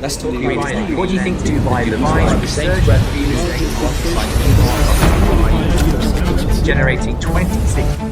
Let's talk Dubai. about What do you think Dubai is generating 26?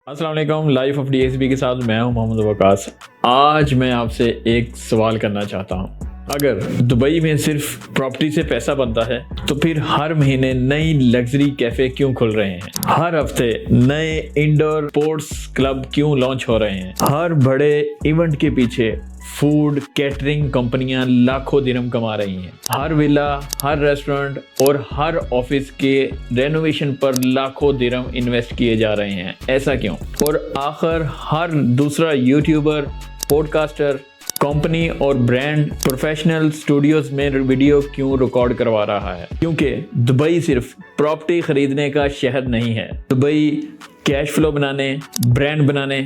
अस्सलाम वालेकुम। Life of DSB के साथ मैं हूं मोहम्मद वकास। आज मैं आपसे एक सवाल करना चाहता हूं। अगर दुबई में सिर्फ प्रॉपर्टी से पैसा बनता है तो फिर हर महीने नई लग्जरी कैफे क्यों खुल रहे हैं? हर हफ्ते नए इंडोर स्पोर्ट्स क्लब क्यों लॉन्च हो रहे हैं? हर बड़े इवेंट के पीछे फूड कैटरिंग कंपनियां लाखों दिरहम कमा रही हैं। हर विला, हर रेस्टोरेंट और हर ऑफिस के रेनोवेशन पर लाखों दिरहम इन्वेस्ट किए जा रहे हैं। ऐसा क्यों? और आखिर हर दूसरा यूट्यूबर, पॉडकास्टर, कंपनी और ब्रांड प्रोफेशनल स्टूडियोज में वीडियो क्यों रिकॉर्ड करवा रहा है? क्योंकि दुबई सिर्फ प्रॉपर्टी खरीदने का शहर नहीं है। दुबई कैश फ्लो बनाने, ब्रांड बनाने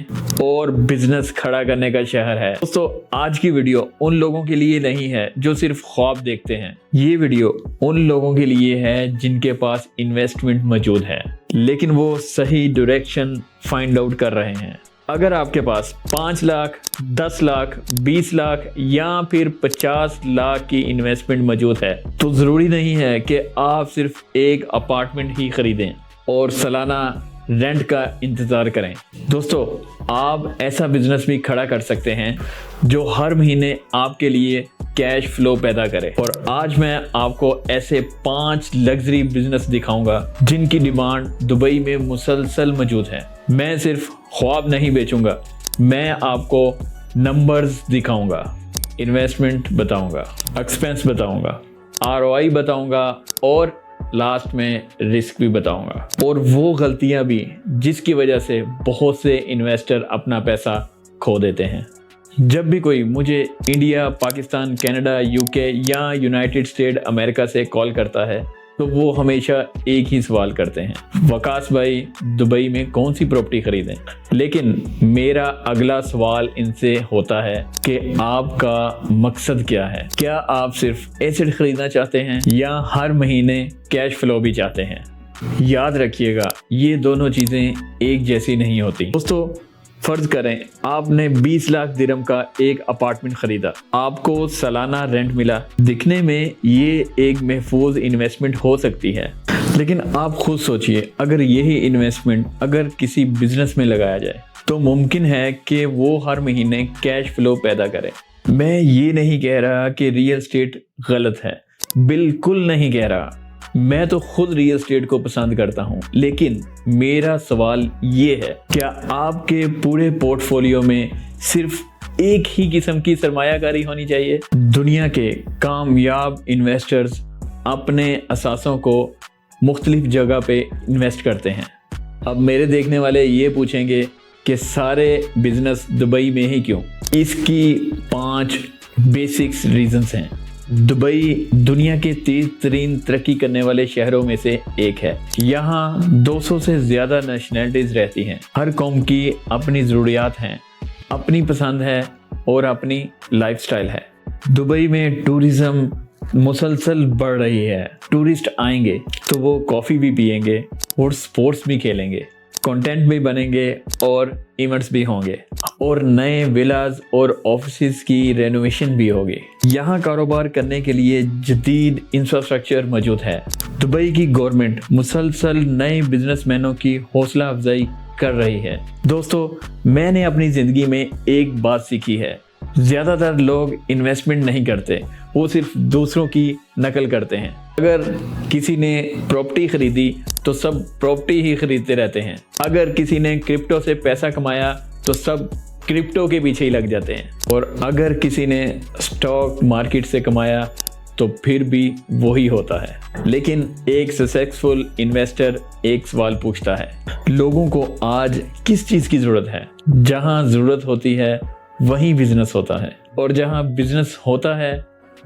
और बिजनेस खड़ा करने का शहर है। दोस्तों, आज की वीडियो उन लोगों के लिए नहीं है जो सिर्फ ख्वाब देखते हैं। ये वीडियो उन लोगों के लिए है जिनके पास इन्वेस्टमेंट मौजूद है, लेकिन वो सही डायरेक्शन फाइंड आउट कर रहे हैं। अगर आपके पास 5 लाख, 10 लाख, 20 लाख या फिर 50 लाख की इन्वेस्टमेंट मौजूद है तो ज़रूरी नहीं है कि आप सिर्फ एक अपार्टमेंट ही खरीदें और सालाना रेंट का इंतज़ार करें। दोस्तों, आप ऐसा बिजनेस भी खड़ा कर सकते हैं जो हर महीने आपके लिए कैश फ्लो पैदा करे। और आज मैं आपको ऐसे 5 लग्जरी बिजनेस दिखाऊंगा जिनकी डिमांड दुबई में मुसलसल मौजूद है। मैं सिर्फ ख्वाब नहीं बेचूंगा, मैं आपको नंबर्स दिखाऊंगा, इन्वेस्टमेंट बताऊंगा, एक्सपेंस बताऊंगा, आरओआई बताऊंगा और लास्ट में रिस्क भी बताऊंगा। और वो गलतियां भी जिसकी वजह से बहुत से इन्वेस्टर अपना पैसा खो देते हैं। जब भी कोई मुझे इंडिया, पाकिस्तान, कनाडा, यूके या यूनाइटेड स्टेट अमेरिका से कॉल करता है तो वो हमेशा एक ही सवाल करते हैं, वकास भाई दुबई में कौन सी प्रॉपर्टी खरीदें? लेकिन मेरा अगला सवाल इनसे होता है कि आपका मकसद क्या है? क्या आप सिर्फ एसेट खरीदना चाहते हैं या हर महीने कैश फ्लो भी चाहते हैं? याद रखिएगा, ये दोनों चीज़ें एक जैसी नहीं होती। दोस्तों, फर्ज करें आपने 20 लाख दिरहम का एक अपार्टमेंट खरीदा, आपको सालाना रेंट मिला। दिखने में ये एक महफूज इन्वेस्टमेंट हो सकती है, लेकिन आप खुद सोचिए, अगर यही इन्वेस्टमेंट अगर किसी बिजनेस में लगाया जाए तो मुमकिन है कि वो हर महीने कैश फ्लो पैदा करे। मैं ये नहीं कह रहा कि रियल एस्टेट गलत है, बिल्कुल नहीं कह रहा। मैं तो खुद रियल एस्टेट को पसंद करता हूं, लेकिन मेरा सवाल ये है, क्या आपके पूरे पोर्टफोलियो में सिर्फ एक ही किस्म की सरमायाकारी होनी चाहिए? दुनिया के कामयाब इन्वेस्टर्स अपने असासों को मुख्तलिफ जगह पे इन्वेस्ट करते हैं। अब मेरे देखने वाले ये पूछेंगे कि सारे बिजनेस दुबई में ही क्यों? इसकी 5 बेसिक्स रीजंस हैं। दुबई दुनिया के तेज तरीन तरक्की करने वाले शहरों में से एक है। यहाँ 200 से ज़्यादा नेशनलिटीज़ रहती हैं। हर कौम की अपनी ज़रूरियात हैं, अपनी पसंद है और अपनी लाइफस्टाइल है। दुबई में टूरिज़्म मुसलसल बढ़ रही है। टूरिस्ट आएंगे तो वो कॉफ़ी भी पिएंगे और स्पोर्ट्स भी खेलेंगे, कंटेंट भी बनेंगे और इवेंट्स भी होंगे और नए विलाज और ऑफिसेज की रेनोवेशन भी होगी। यहाँ कारोबार करने के लिए जदीद इंफ्रास्ट्रक्चर मौजूद है। दुबई की गवर्नमेंट मुसलसल नए बिजनेसमैनों की हौसला अफजाई कर रही है। दोस्तों, मैंने अपनी ज़िंदगी में एक बात सीखी है, ज़्यादातर लोग इन्वेस्टमेंट नहीं करते, वो सिर्फ दूसरों की नकल करते हैं। अगर किसी ने प्रॉपर्टी खरीदी तो सब प्रॉपर्टी ही खरीदते रहते हैं। अगर किसी ने क्रिप्टो से पैसा कमाया तो सब क्रिप्टो के पीछे ही लग जाते हैं। और अगर किसी ने स्टॉक मार्केट से कमाया तो फिर भी वही होता है। लेकिन एक सक्सेसफुल इन्वेस्टर एक सवाल पूछता है, लोगों को आज किस चीज़ की ज़रूरत है? जहां ज़रूरत होती है वहीं बिजनेस होता है, और जहां बिजनेस होता है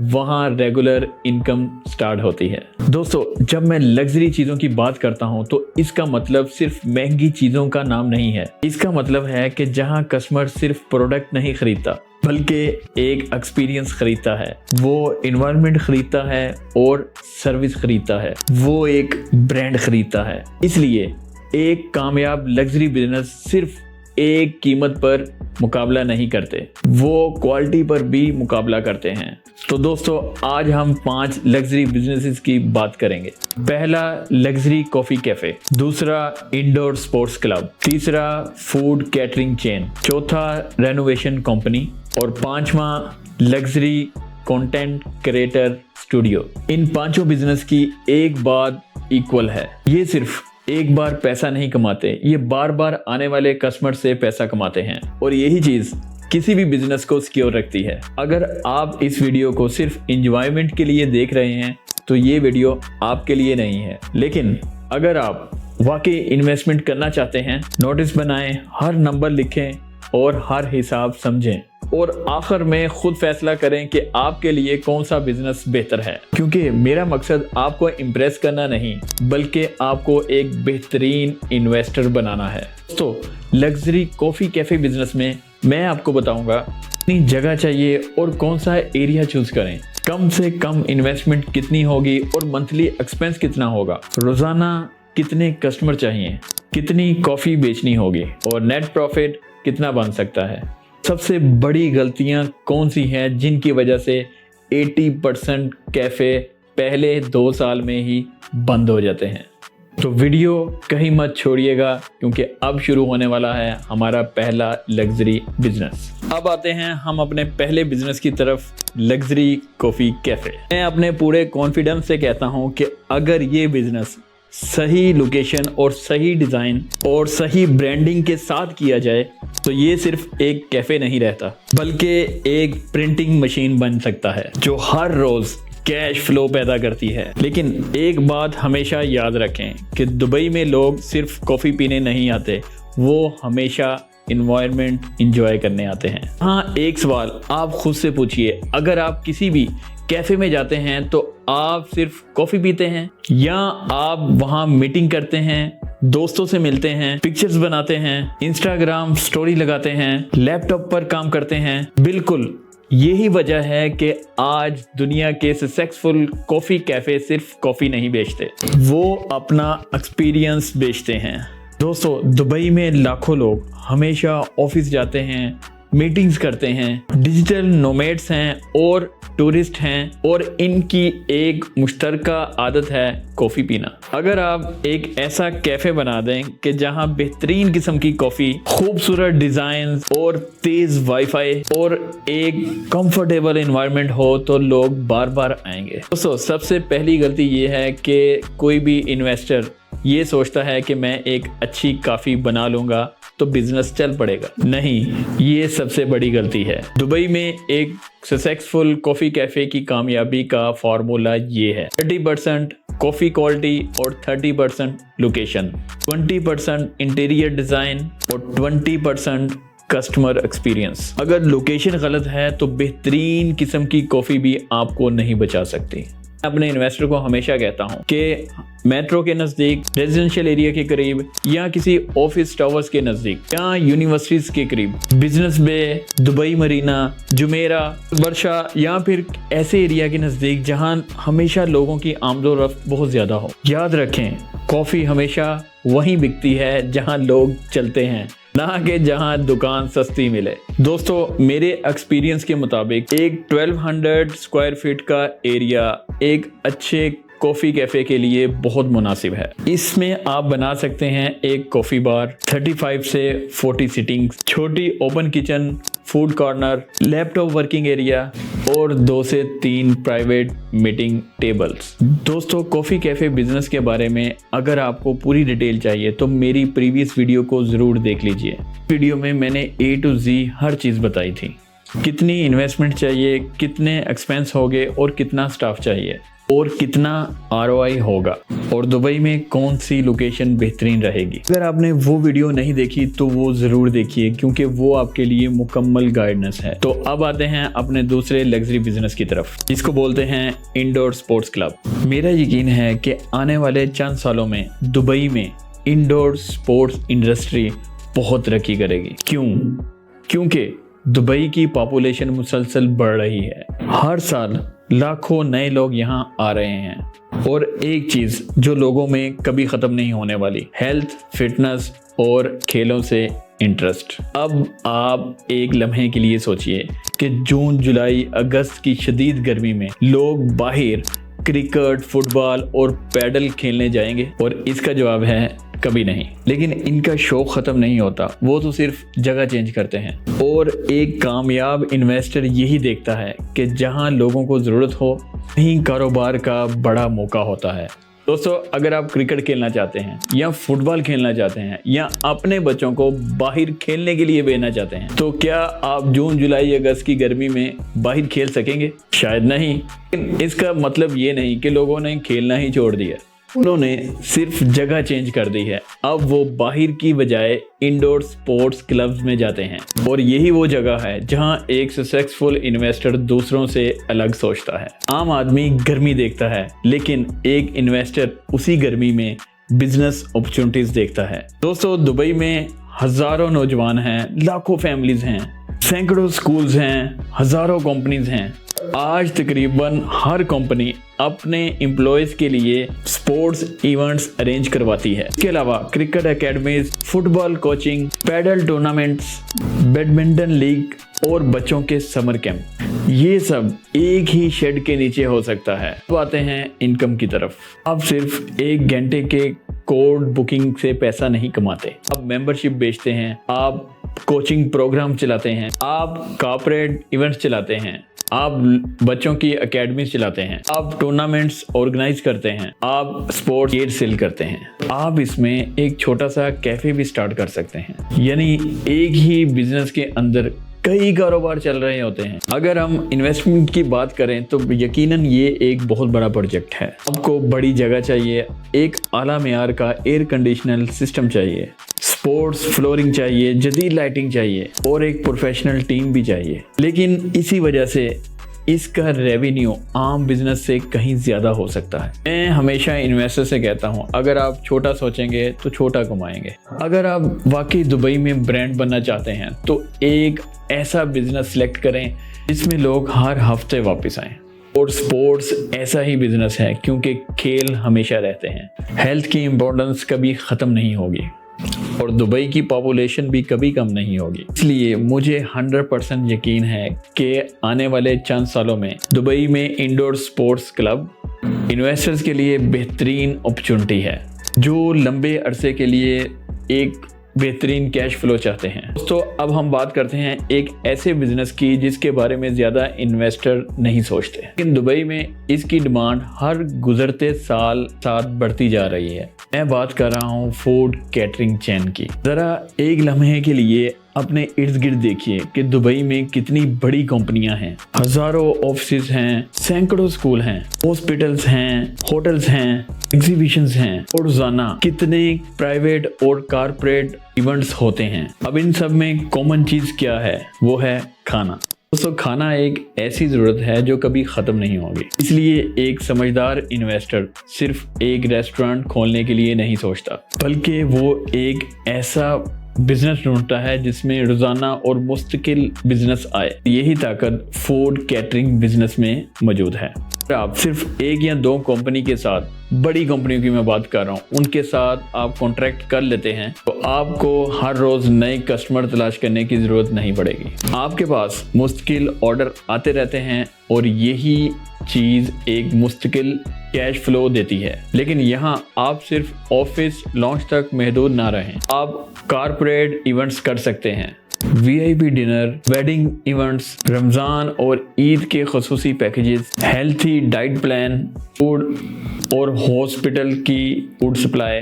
वहाँ रेगुलर इनकम स्टार्ट होती है। दोस्तों, जब मैं लग्जरी चीज़ों की बात करता हूँ तो इसका मतलब सिर्फ महंगी चीज़ों का नाम नहीं है। इसका मतलब है कि जहाँ कस्टमर सिर्फ प्रोडक्ट नहीं खरीदता बल्कि एक एक्सपीरियंस खरीदता है, वो इन्वायरमेंट खरीदता है और सर्विस खरीदता है, वो एक ब्रांड खरीदता है। इसलिए एक कामयाब लग्जरी बिजनेस सिर्फ एक कीमत पर मुकाबला नहीं करते, वो क्वालिटी पर भी मुकाबला करते हैं। तो दोस्तों, आज हम 5 लग्जरी बिजनेसेस की बात करेंगे। पहला, लग्जरी कॉफी कैफे। दूसरा, इंडोर स्पोर्ट्स क्लब। तीसरा, फूड कैटरिंग चेन। चौथा, रेनोवेशन कंपनी। और पांचवा, लग्जरी कंटेंट क्रिएटर स्टूडियो। इन पांचों बिजनेस की एक बात इक्वल है, ये सिर्फ एक बार पैसा नहीं कमाते, ये बार बार आने वाले कस्टमर से पैसा कमाते हैं। और यही चीज किसी भी बिजनेस को सिक्योर रखती है। अगर आप इस वीडियो को सिर्फ एंजॉयमेंट के लिए देख रहे हैं तो ये वीडियो आपके लिए नहीं है। लेकिन अगर आप वाकई इन्वेस्टमेंट करना चाहते हैं, नोटिस बनाएं, हर नंबर लिखें और हर हिसाब समझें और आखिर में खुद फैसला करें कि आपके लिए कौन सा बिजनेस बेहतर है। क्योंकि मेरा मकसद आपको इम्प्रेस करना नहीं बल्कि आपको एक बेहतरीन इन्वेस्टर बनाना है। तो लग्जरी कॉफी कैफे बिजनेस में मैं आपको बताऊंगा कितनी जगह चाहिए और कौन सा एरिया चूज करें, कम से कम इन्वेस्टमेंट कितनी होगी और मंथली एक्सपेंस कितना होगा, रोजाना कितने कस्टमर चाहिए, कितनी कॉफी बेचनी होगी और नेट प्रॉफिट कितना बन सकता है। सबसे बड़ी गलतियां कौन सी हैं जिनकी वजह से 80% कैफे पहले 2 साल में ही बंद हो जाते हैं। तो वीडियो कहीं मत छोड़िएगा क्योंकि अब शुरू होने वाला है हमारा पहला लग्जरी बिजनेस। अब आते हैं हम अपने पहले बिजनेस की तरफ, लग्जरी कॉफी कैफे। मैं अपने पूरे कॉन्फिडेंस से कहता हूं कि अगर ये बिजनेस सही लोकेशन और सही डिज़ाइन और सही ब्रांडिंग के साथ किया जाए तो ये सिर्फ एक कैफ़े नहीं रहता बल्कि एक प्रिंटिंग मशीन बन सकता है जो हर रोज़ कैश फ्लो पैदा करती है। लेकिन एक बात हमेशा याद रखें कि दुबई में लोग सिर्फ कॉफ़ी पीने नहीं आते, वो हमेशा इन्वायरमेंट इंजॉय करने आते हैं। हाँ, एक सवाल आप खुद से पूछिए, अगर आप किसी भी कैफे में जाते हैं तो आप सिर्फ कॉफी पीते हैं या आप वहां मीटिंग करते हैं, दोस्तों से मिलते हैं, पिक्चर्स बनाते हैं, इंस्टाग्राम स्टोरी लगाते हैं, लैपटॉप पर काम करते हैं? बिल्कुल यही वजह है कि आज दुनिया के सक्सेसफुल कॉफी कैफे सिर्फ कॉफी नहीं बेचते, वो अपना एक्सपीरियंस बेचते हैं। दोस्तों, दुबई में लाखों लोग हमेशा ऑफिस जाते हैं, मीटिंग्स करते हैं, डिजिटल नोमैड्स हैं और टूरिस्ट हैं और इनकी एक मुश्तरका आदत है कॉफ़ी पीना। अगर आप एक ऐसा कैफ़े बना दें कि जहां बेहतरीन किस्म की कॉफ़ी, खूबसूरत डिज़ाइन और तेज़ वाईफाई और एक कंफर्टेबल एनवायरनमेंट हो तो लोग बार बार आएंगे। दोस्तों, सबसे पहली गलती ये है कि कोई भी इन्वेस्टर ये सोचता है कि मैं एक अच्छी कॉफ़ी बना लूँगा तो बिजनेस चल पड़ेगा। नहीं, ये सबसे बड़ी गलती है। दुबई में एक सक्सेसफुल कॉफ़ी कैफ़े की कामयाबी का फार्मूला ये है: 30% कॉफ़ी क्वालिटी और 30% लोकेशन, 20% इंटीरियर डिज़ाइन और 20% कस्टमर एक्सपीरियंस। अगर लोकेशन गलत है तो बेहतरीन किस्म की कॉफ़ी भी आपको नहीं बचा सकती। अपने इन्वेस्टर को हमेशा कहता हूं कि मेट्रो के नज़दीक, रेजिडेंशियल एरिया के करीब या किसी ऑफिस टावर्स के नज़दीक या यूनिवर्सिटीज़ के करीब, बिजनेस बे, दुबई मरीना, जुमेरा, वर्षा या फिर ऐसे एरिया के नज़दीक जहां हमेशा लोगों की आमदोरफ्त बहुत ज़्यादा हो। याद रखें, कॉफ़ी हमेशा वहीं बिकती है जहां लोग चलते हैं, ना कि जहां दुकान सस्ती मिले। दोस्तों, मेरे एक्सपीरियंस के मुताबिक एक 1200 स्क्वायर फीट का एरिया एक अच्छे कॉफ़ी कैफ़े के लिए बहुत मुनासिब है। इसमें आप बना सकते हैं एक कॉफ़ी बार, 35 से 40 सीटिंग्स, छोटी open kitchen, food corner, laptop working area और 2 से 3 प्राइवेट मीटिंग टेबल्स। दोस्तों, कॉफ़ी कैफ़े बिजनेस के बारे में अगर आपको पूरी डिटेल चाहिए तो मेरी प्रीवियस वीडियो को ज़रूर देख लीजिए। वीडियो में मैंने A to Z हर चीज़ बताई थी, कितनी इन्वेस्टमेंट चाहिए, कितने एक्सपेंस होंगे और कितना स्टाफ चाहिए। और कितना ROI होगा और दुबई में कौन सी लोकेशन बेहतरीन रहेगी। अगर आपने वो वीडियो नहीं देखी तो वो ज़रूर देखिए, क्योंकि वो आपके लिए मुकम्मल गाइडेंस है। तो अब आते हैं अपने दूसरे लग्जरी बिजनेस की तरफ, जिसको बोलते हैं इंडोर स्पोर्ट्स क्लब। मेरा यकीन है कि आने वाले चंद सालों में दुबई में इंडोर स्पोर्ट्स इंडस्ट्री बहुत तरक्की करेगी। क्योंकि दुबई की पॉपुलेशन मुसलसल बढ़ रही है। हर साल लाखों नए लोग यहाँ आ रहे हैं और एक चीज़ जो लोगों में कभी ख़त्म नहीं होने वाली, हेल्थ, फिटनेस और खेलों से इंटरेस्ट। अब आप एक लम्हे के लिए सोचिए कि जून, जुलाई, अगस्त की शदीद गर्मी में लोग बाहर क्रिकेट, फुटबॉल और पैडल खेलने जाएंगे, और इसका जवाब है कभी नहीं। लेकिन इनका शौक ख़त्म नहीं होता, वो तो सिर्फ जगह चेंज करते हैं। और एक कामयाब इन्वेस्टर यही देखता है कि जहां लोगों को ज़रूरत हो वहीं कारोबार का बड़ा मौका होता है। दोस्तों, अगर आप क्रिकेट खेलना चाहते हैं या फुटबॉल खेलना चाहते हैं या अपने बच्चों को बाहर खेलने के लिए भेजना चाहते हैं, तो क्या आप जून, जुलाई, अगस्त की गर्मी में बाहर खेल सकेंगे? शायद नहीं। लेकिन इसका मतलब ये नहीं कि लोगों ने खेलना ही छोड़ दिया, उन्होंने सिर्फ जगह चेंज कर दी है। अब वो बाहर की बजाय इंडोर स्पोर्ट्स क्लब्स में जाते हैं, और यही वो जगह है जहां एक सक्सेसफुल इन्वेस्टर दूसरों से अलग सोचता है। आम आदमी गर्मी देखता है, लेकिन एक इन्वेस्टर उसी गर्मी में बिजनेस अपॉर्चुनिटीज देखता है। दोस्तों, दुबई में हजारों नौजवान हैं, लाखों फैमिलीज हैं, सैकड़ों स्कूल्स हैं, हजारों कंपनीज हैं। आज तकरीबन हर कंपनी अपने एम्प्लॉयज के लिए स्पोर्ट्स इवेंट्स अरेंज करवाती है। इसके अलावा cricket academies, football coaching, padel tournaments, badminton league और बच्चों के समर कैंप, ये सब एक ही शेड के नीचे हो सकता है। अब आते हैं इनकम की तरफ। आप सिर्फ 1 घंटे के कोड बुकिंग से पैसा नहीं कमाते, आप मेंबरशिप बेचते हैं, आप कोचिंग प्रोग्राम चलाते हैं, आप कॉर्पोरेट इवेंट्स चलाते हैं, आप बच्चों की एकेडमी चलाते हैं, आप टूर्नामेंट्स ऑर्गेनाइज करते हैं, आप स्पोर्ट्स किट सेल करते हैं। आप इसमें एक छोटा सा कैफे भी स्टार्ट कर सकते हैं। यानी एक ही बिजनेस के अंदर कई कारोबार चल रहे होते हैं। अगर हम इन्वेस्टमेंट की बात करें तो यकीनन ये एक बहुत बड़ा प्रोजेक्ट है। आपको बड़ी जगह चाहिए, एक आला मेयार का एयर कंडीशनर सिस्टम चाहिए, स्पोर्ट्स फ्लोरिंग चाहिए, जदीद लाइटिंग चाहिए और एक प्रोफेशनल टीम भी चाहिए। लेकिन इसी वजह से इसका रेवेन्यू आम बिजनेस से कहीं ज़्यादा हो सकता है। मैं हमेशा इन्वेस्टर से कहता हूँ, अगर आप छोटा सोचेंगे तो छोटा कमाएंगे। अगर आप वाकई दुबई में ब्रांड बनना चाहते हैं तो एक ऐसा बिजनेस सिलेक्ट करें जिसमें लोग हर हफ्ते वापस आएँ। और स्पोर्ट्स ऐसा ही बिजनेस है, क्योंकि खेल हमेशा रहते हैं। हेल्थ की इम्पोर्टेंस कभी ख़त्म नहीं होगी और दुबई की पॉपुलेशन भी कभी कम नहीं होगी। इसलिए मुझे 100% यकीन है कि आने वाले चंद सालों में दुबई में इंडोर स्पोर्ट्स क्लब इन्वेस्टर्स के लिए बेहतरीन अपॉर्चुनिटी है, जो लंबे अरसे के लिए एक बेहतरीन कैश फ्लो चाहते हैं। दोस्तों, अब हम बात करते हैं एक ऐसे बिजनेस की जिसके बारे में ज़्यादा इन्वेस्टर नहीं सोचते, लेकिन दुबई में इसकी डिमांड हर गुजरते साल साथ बढ़ती जा रही है। मैं बात कर रहा हूँ फूड कैटरिंग चेन की। ज़रा एक लम्हे के लिए अपने इर्द गिर्द देखिए कि दुबई में कितनी बड़ी कंपनियां हैं, हजारों ऑफिस हैं, सैकड़ों स्कूल हैं, हॉस्पिटल्स हैं, होटल्स हैं, एग्जीबिशंस हैं और रोजाना कितने प्राइवेट और कारपोरेट इवेंट्स होते हैं। अब इन सब में कॉमन चीज क्या है? वो है खाना। दोस्तों, खाना एक ऐसी ज़रूरत है जो कभी ख़त्म नहीं होगी। इसलिए एक समझदार इन्वेस्टर सिर्फ एक रेस्टोरेंट खोलने के लिए नहीं सोचता, बल्कि वो एक ऐसा बिजनेस ढूंढता है जिसमें रोजाना और मुस्तकिल बिजनेस आए। यही ताकत फूड कैटरिंग बिजनेस में मौजूद है। आप सिर्फ 1 या 2 कंपनी के साथ, बड़ी कंपनियों की मैं बात कर रहा हूँ, उनके साथ आप कॉन्ट्रैक्ट कर लेते हैं तो आपको हर रोज नए कस्टमर तलाश करने की जरूरत नहीं पड़ेगी। आपके पास मुस्तकिल ऑर्डर आते रहते हैं और यही चीज एक मुस्तकिल कैश फ्लो देती है। लेकिन यहाँ आप सिर्फ ऑफिस लॉन्च तक महदूद ना रहें, आप कारपोरेट इवेंट्स कर सकते हैं, VIP dinner, wedding events, Ramzan और ईद के खसूसी packages, healthy diet plan, food और हॉस्पिटल की फूड सप्लाई।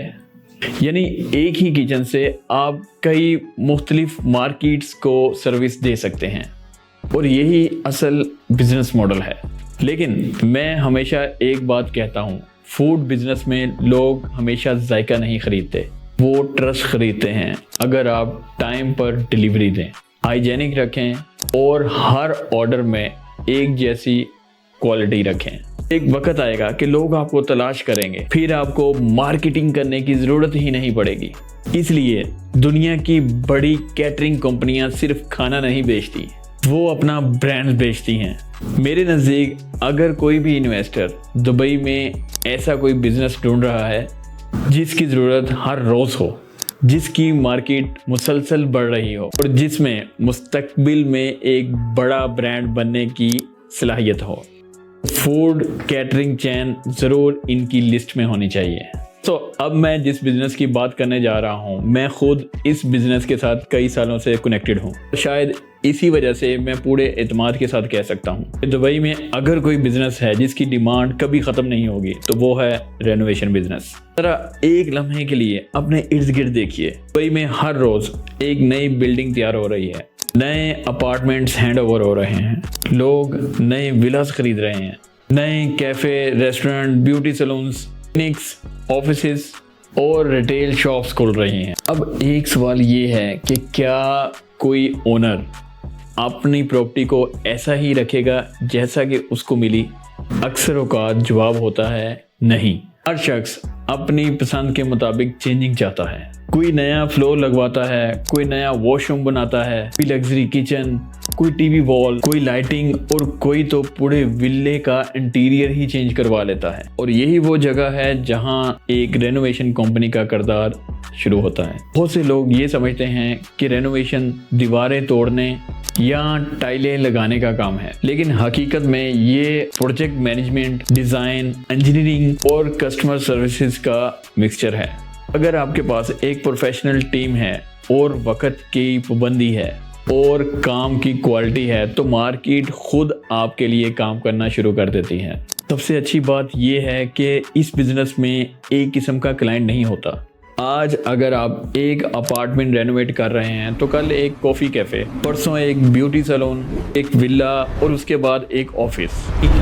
यानी एक ही किचन से आप कई मुख्तलिफ मार्केट्स को सर्विस दे सकते हैं और यही असल बिजनेस मॉडल है। लेकिन मैं हमेशा एक बात कहता हूँ, फूड बिजनेस में लोग हमेशा जायका नहीं खरीदते, वो ट्रस्ट खरीदते हैं। अगर आप टाइम पर डिलीवरी दें, हाइजेनिक रखें और हर ऑर्डर में एक जैसी क्वालिटी रखें, एक वक्त आएगा कि लोग आपको तलाश करेंगे, फिर आपको मार्केटिंग करने की ज़रूरत ही नहीं पड़ेगी। इसलिए दुनिया की बड़ी कैटरिंग कंपनियां सिर्फ खाना नहीं बेचती, वो अपना ब्रांड बेचती हैं। मेरे नज़दीक अगर कोई भी इन्वेस्टर दुबई में ऐसा कोई बिजनेस ढूंढ रहा है जिसकी ज़रूरत हर रोज़ हो, जिसकी मार्केट मुसलसल बढ़ रही हो और जिसमें मुस्तकबिल में एक बड़ा ब्रांड बनने की सलाहियत हो, फूड कैटरिंग चेन ज़रूर इनकी लिस्ट में होनी चाहिए। तो अब मैं जिस बिज़नेस की बात करने जा रहा हूँ, मैं खुद इस बिज़नेस के साथ कई सालों से कनेक्टेड हूँ। शायद इसी वजह से मैं पूरे एतमाद के साथ कह सकता हूँ कि दुबई में अगर कोई बिज़नेस है जिसकी डिमांड कभी ख़त्म नहीं होगी तो वो है रेनोवेशन बिज़नेस। जरा एक लम्हे के लिए अपने इर्द गिर्द देखिए, दुबई में हर रोज़ एक नई बिल्डिंग तैयार हो रही है, नए अपार्टमेंट्स हैंड ओवर हो रहे हैं, लोग नए विलास खरीद रहे हैं, नए cafe, restaurant, beauty saloons, clinics, offices और रिटेल शॉप्स खुल रही हैं। अब एक सवाल ये है कि क्या कोई ओनर अपनी प्रॉपर्टी को ऐसा ही रखेगा जैसा कि उसको मिली? अक्सर औकात जवाब होता है नहीं। हर शख्स अपनी पसंद के मुताबिक चेंजिंग चाहता है। कोई नया फ्लोर लगवाता है, कोई नया वॉशरूम बनाता है, कोई लग्जरी किचन, कोई टीवी वॉल, कोई लाइटिंग और कोई तो पूरे विल्ले का इंटीरियर ही चेंज करवा लेता है। और यही वो जगह है जहां एक रेनोवेशन कंपनी का किरदार शुरू होता है। बहुत से लोग ये समझते हैं कि रेनोवेशन दीवारें तोड़ने या टाइलें लगाने का काम है, लेकिन हकीकत में ये प्रोजेक्ट मैनेजमेंट, डिज़ाइन, इंजीनियरिंग और कस्टमर सर्विसेज का मिक्सचर है। अगर आपके पास एक प्रोफेशनल टीम है और वक्त की पाबंदी है और काम की क्वालिटी है तो मार्केट खुद आपके लिए काम करना शुरू कर देती है। सबसे अच्छी बात यह है कि इस बिज़नेस में एक किस्म का क्लाइंट नहीं होता। आज अगर आप एक अपार्टमेंट रेनोवेट कर रहे हैं तो कल एक कॉफ़ी कैफ़े, परसों एक ब्यूटी सैलून, एक विला और उसके बाद एक ऑफिस।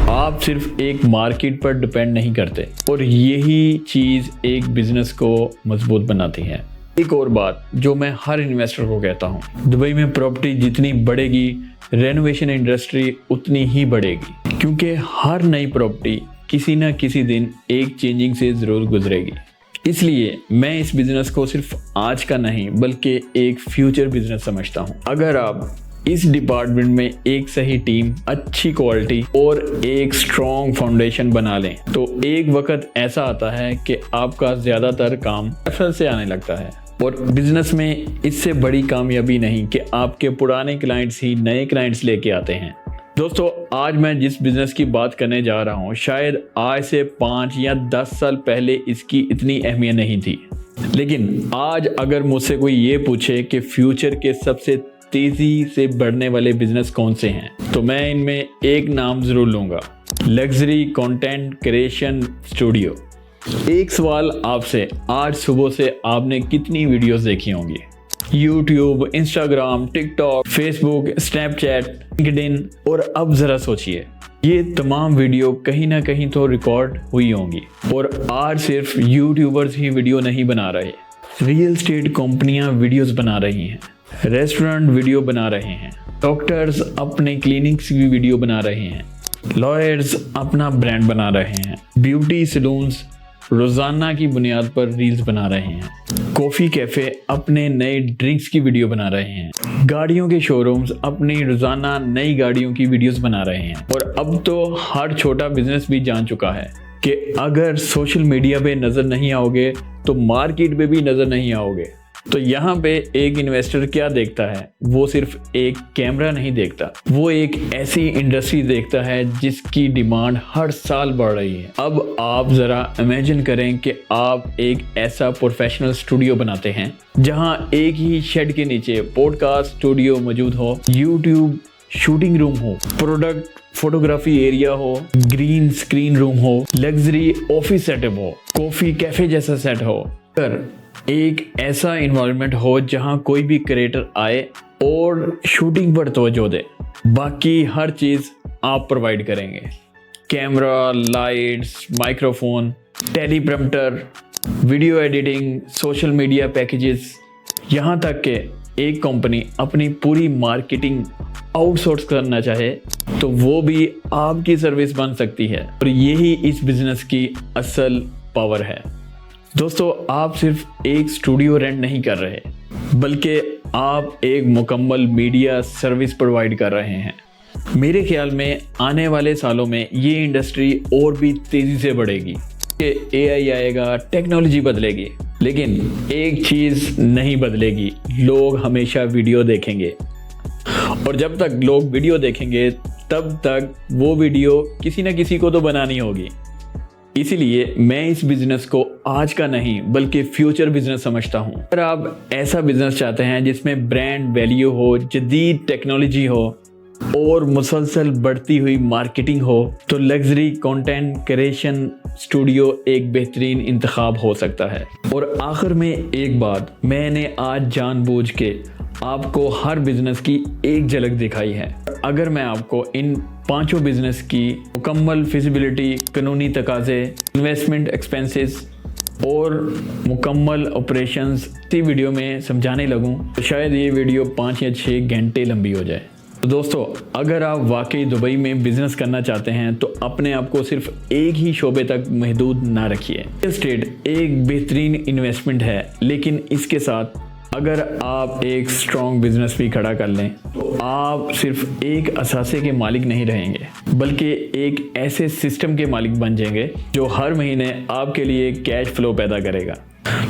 आप सिर्फ एक मार्केट पर डिपेंड नहीं करते और यही चीज़ एक बिज़नेस को मजबूत बनाती है। एक और बात जो मैं हर इन्वेस्टर को कहता हूँ, दुबई में प्रॉपर्टी जितनी बढ़ेगी रेनोवेशन इंडस्ट्री उतनी ही बढ़ेगी, क्योंकि हर नई प्रॉपर्टी किसी न किसी दिन एक चेंजिंग से ज़रूर गुजरेगी। इसलिए मैं इस बिज़नेस को सिर्फ आज का नहीं बल्कि एक फ्यूचर बिज़नेस समझता हूँ। अगर आप इस डिपार्टमेंट में एक सही टीम, अच्छी क्वालिटी और एक स्ट्रॉन्ग फाउंडेशन बना लें तो एक वक्त ऐसा आता है कि आपका ज़्यादातर काम रेफरल से आने लगता है। और बिज़नेस में इससे बड़ी कामयाबी नहीं कि आपके पुराने क्लाइंट्स ही नए क्लाइंट्स लेके आते हैं। दोस्तों, आज मैं जिस बिज़नेस की बात करने जा रहा हूँ शायद आज से 5 या 10 साल पहले इसकी इतनी अहमियत नहीं थी, लेकिन आज अगर मुझसे कोई ये पूछे कि फ्यूचर के सबसे तेज़ी से बढ़ने वाले बिज़नेस कौन से हैं तो मैं इनमें एक नाम ज़रूर लूँगा, लग्जरी कंटेंट क्रिएशन स्टूडियो। एक सवाल आपसे, आज सुबह से आपने कितनी वीडियोस देखी होंगी? YouTube, Instagram, TikTok, Facebook, Snapchat, LinkedIn और अब ज़रा सोचिए ये तमाम वीडियो कहीं ना कहीं तो रिकॉर्ड हुई होंगी। और आज सिर्फ यूट्यूबर्स ही वीडियो नहीं बना रहे, रियल एस्टेट कंपनियां वीडियोस बना रही हैं, रेस्टोरेंट वीडियो बना रहे हैं, डॉक्टर्स अपने क्लिनिक्स की वीडियो बना रहे हैं, लॉयर्स अपना ब्रांड बना रहे हैं, ब्यूटी सैलून्स रोज़ाना की बुनियाद पर रील्स बना रहे हैं, कॉफ़ी कैफ़े अपने नए ड्रिंक्स की वीडियो बना रहे हैं, गाड़ियों के शोरूम्स अपनी रोज़ाना नई गाड़ियों की वीडियोस बना रहे हैं। और अब तो हर छोटा बिजनेस भी जान चुका है कि अगर सोशल मीडिया पे नज़र नहीं आओगे तो मार्केट पे भी नज़र नहीं आओगे। तो यहाँ पे एक इन्वेस्टर क्या देखता है, वो सिर्फ एक कैमरा नहीं देखता, वो एक ऐसी इंडस्ट्री देखता है जिसकी डिमांड हर साल बढ़ रही है। अब आप ज़रा इमेजिन करें कि आप एक ऐसा प्रोफेशनल स्टूडियो बनाते हैं जहाँ एक ही शेड के नीचे पॉडकास्ट स्टूडियो मौजूद हो, यूट्यूब शूटिंग रूम हो, प्रोडक्ट फोटोग्राफी एरिया हो, ग्रीन स्क्रीन रूम हो, लग्जरी ऑफिस सेटअप हो, कॉफ़ी कैफ़े जैसा सेट हो, पर एक ऐसा इन्वायरमेंट हो जहां कोई भी क्रिएटर आए और शूटिंग पर तवज्जो दे, बाकी हर चीज़ आप प्रोवाइड करेंगे। Camera, lights, microphone, teleprompter, video editing, social media packages, यहाँ तक कि एक कंपनी अपनी पूरी मार्केटिंग आउटसोर्स करना चाहे तो वो भी आपकी सर्विस बन सकती है। और यही इस बिजनेस की असल पावर है। दोस्तों, आप सिर्फ एक स्टूडियो रेंट नहीं कर रहे, बल्कि आप एक मुकम्मल मीडिया सर्विस प्रोवाइड कर रहे हैं। मेरे ख्याल में आने वाले सालों में ये इंडस्ट्री और भी तेज़ी से बढ़ेगी कि AI आएगा, टेक्नोलॉजी बदलेगी, लेकिन एक चीज़ नहीं बदलेगी, लोग हमेशा वीडियो देखेंगे। और जब तक लोग वीडियो देखेंगे तब तक वो वीडियो किसी न किसी को तो बनानी होगी। इसीलिए मैं इस बिज़नेस को आज का नहीं बल्कि फ्यूचर बिजनेस समझता हूँ। अगर आप ऐसा बिजनेस चाहते हैं जिसमें ब्रांड वैल्यू हो, जदीद टेक्नोलॉजी हो और मुसलसल बढ़ती हुई मार्केटिंग हो, तो लग्जरी कंटेंट क्रिएशन स्टूडियो एक बेहतरीन इंतखाब हो सकता है। और आखिर में एक बात, मैंने आज जानबूझ के आपको हर बिजनेस की एक झलक दिखाई है। अगर मैं आपको इन 5 बिजनेस की मुकम्मल फिजिबिलिटी, कानूनी तकाजे, इन्वेस्टमेंट एक्सपेंसेस और मुकम्मल ऑपरेशंस इसी वीडियो में समझाने लगूं तो शायद ये वीडियो 5 या 6 घंटे लंबी हो जाए। तो दोस्तों, अगर आप वाकई दुबई में बिजनेस करना चाहते हैं तो अपने आप को सिर्फ एक ही शोबे तक महदूद ना रखिए। रियल एस्टेट एक बेहतरीन इन्वेस्टमेंट है, लेकिन इसके साथ अगर आप एक स्ट्रॉन्ग बिजनेस भी खड़ा कर लें तो आप सिर्फ एक असासे के मालिक नहीं रहेंगे, बल्कि एक ऐसे सिस्टम के मालिक बन जाएंगे जो हर महीने आपके लिए कैश फ्लो पैदा करेगा।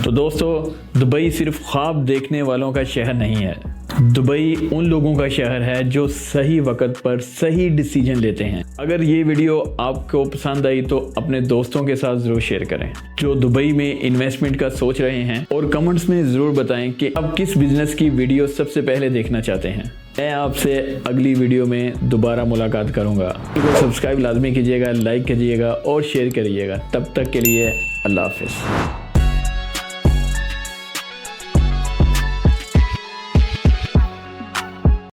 तो दोस्तों, दुबई सिर्फ ख्वाब देखने वालों का शहर नहीं है, दुबई उन लोगों का शहर है जो सही वक्त पर सही डिसीजन लेते हैं। अगर ये वीडियो आपको पसंद आई तो अपने दोस्तों के साथ ज़रूर शेयर करें जो दुबई में इन्वेस्टमेंट का सोच रहे हैं, और कमेंट्स में ज़रूर बताएं कि आप किस बिजनेस की वीडियो सबसे पहले देखना चाहते हैं। मैं आपसे अगली वीडियो में दोबारा मुलाकात करूँगा। तो सब्सक्राइब लाजमी कीजिएगा, लाइक कीजिएगा और शेयर करिएगा। तब तक के लिए अल्लाह हाफिज़।